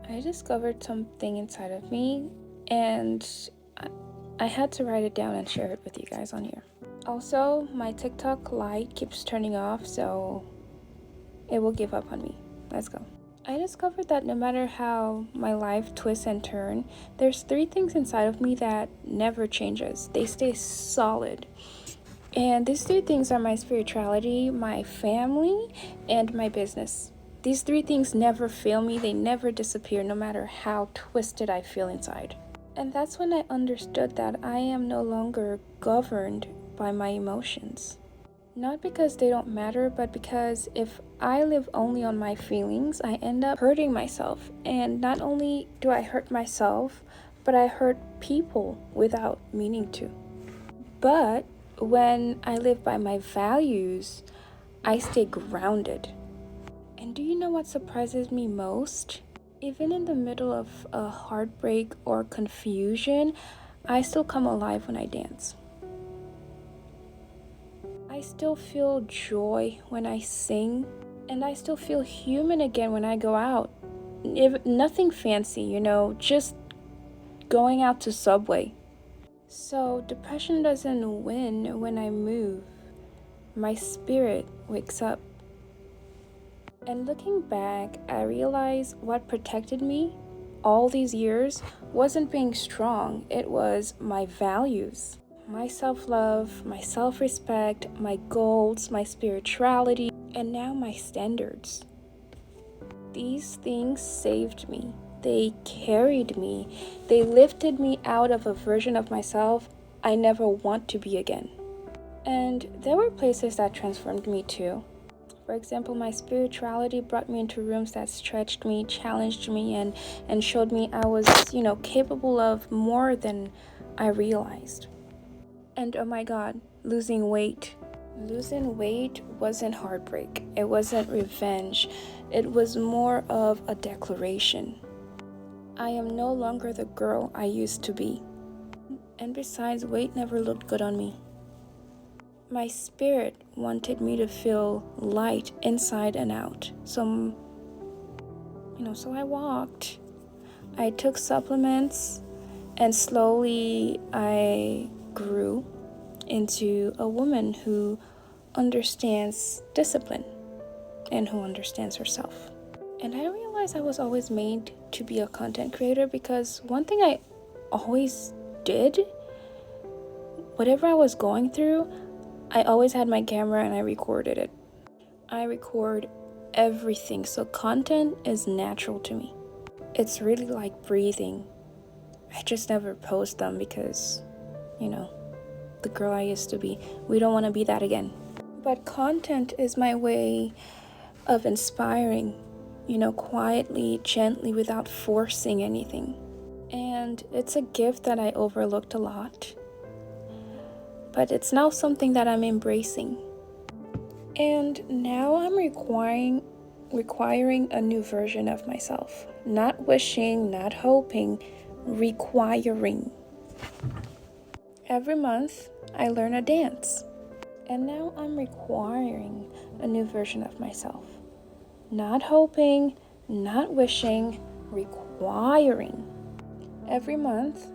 I discovered something inside of me, and I, I had to write it down and share it with you guys on here. Also, my TikTok light keeps turning off, so it will give up on me. Let's go. I discovered that no matter how my life twists and turns, there's three things inside of me that never changes. They stay solid. And these three things are my spirituality, my family, and my business. These three things never fail me, they never disappear, no matter how twisted I feel inside. And that's when I understood that I am no longer governed by my emotions. Not because they don't matter, but because if I live only on my feelings, I end up hurting myself. And not only do I hurt myself, but I hurt people without meaning to. But when I live by my values, I stay grounded. And do you know what surprises me most? Even in the middle of a heartbreak or confusion, I still come alive when I dance. I still feel joy when I sing, and I still feel human again when I go out. If nothing fancy, just going out to Subway. So depression doesn't win when I move. My spirit wakes up. And looking back, I realized what protected me all these years wasn't being strong, it was my values. My self-love, my self-respect, my goals, my spirituality, and now my standards. These things saved me. They carried me. They lifted me out of a version of myself I never want to be again. And there were places that transformed me too. For example, my spirituality brought me into rooms that stretched me, challenged me, and showed me I was, capable of more than I realized. And oh my God, losing weight. Losing weight wasn't heartbreak. It wasn't revenge. It was more of a declaration. I am no longer the girl I used to be. And besides, weight never looked good on me. My spirit wanted me to feel light inside and out. So I walked. I took supplements, and slowly I grew into a woman who understands discipline and who understands herself. And I realized I was always made to be a content creator because one thing I always did, whatever I was going through, I always had my camera and I recorded it. I record everything, so content is natural to me. It's really like breathing. I just never post them because, the girl I used to be, we don't want to be that again. But content is my way of inspiring, quietly, gently, without forcing anything. And it's a gift that I overlooked a lot. But it's now something that I'm embracing. And now I'm requiring a new version of myself. Not wishing, not hoping, requiring. Every month, I learn a dance. And now I'm requiring a new version of myself. Not hoping, not wishing, requiring. Every month,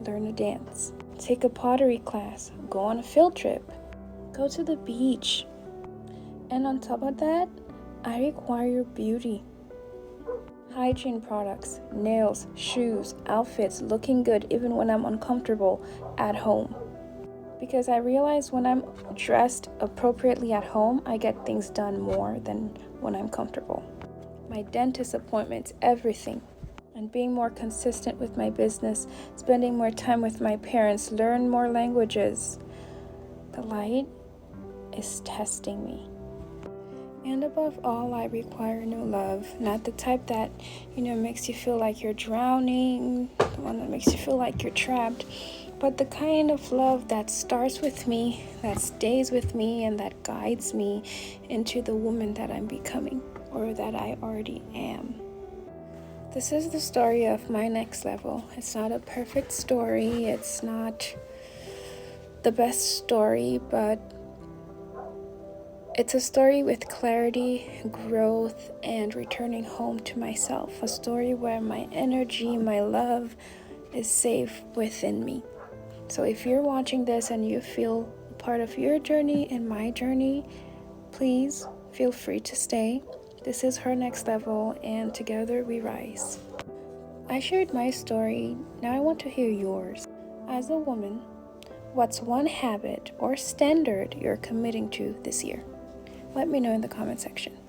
learn a dance. Take a pottery class. Go on a field trip. Go to the beach. And on top of that, I require beauty. Hygiene products, nails, shoes, outfits, looking good even when I'm uncomfortable at home. Because I realize when I'm dressed appropriately at home, I get things done more than when I'm comfortable. My dentist appointments, everything. And being more consistent with my business, spending more time with my parents, learn more languages. The light is testing me. And above all, I require new love. Not the type that, makes you feel like you're drowning, the one that makes you feel like you're trapped, but the kind of love that starts with me, that stays with me, and that guides me into the woman that I'm becoming, or that I already am. This is the story of my next level. It's not a perfect story. It's not the best story, but It's a story with clarity, growth, and returning home to myself. A story where my energy, my love is safe within me. So if you're watching this and you feel a part of your journey and my journey, please feel free to stay. This is Her Next Level, and together we rise. I shared my story, now I want to hear yours. As a woman, what's one habit or standard you're committing to this year? Let me know in the comment section.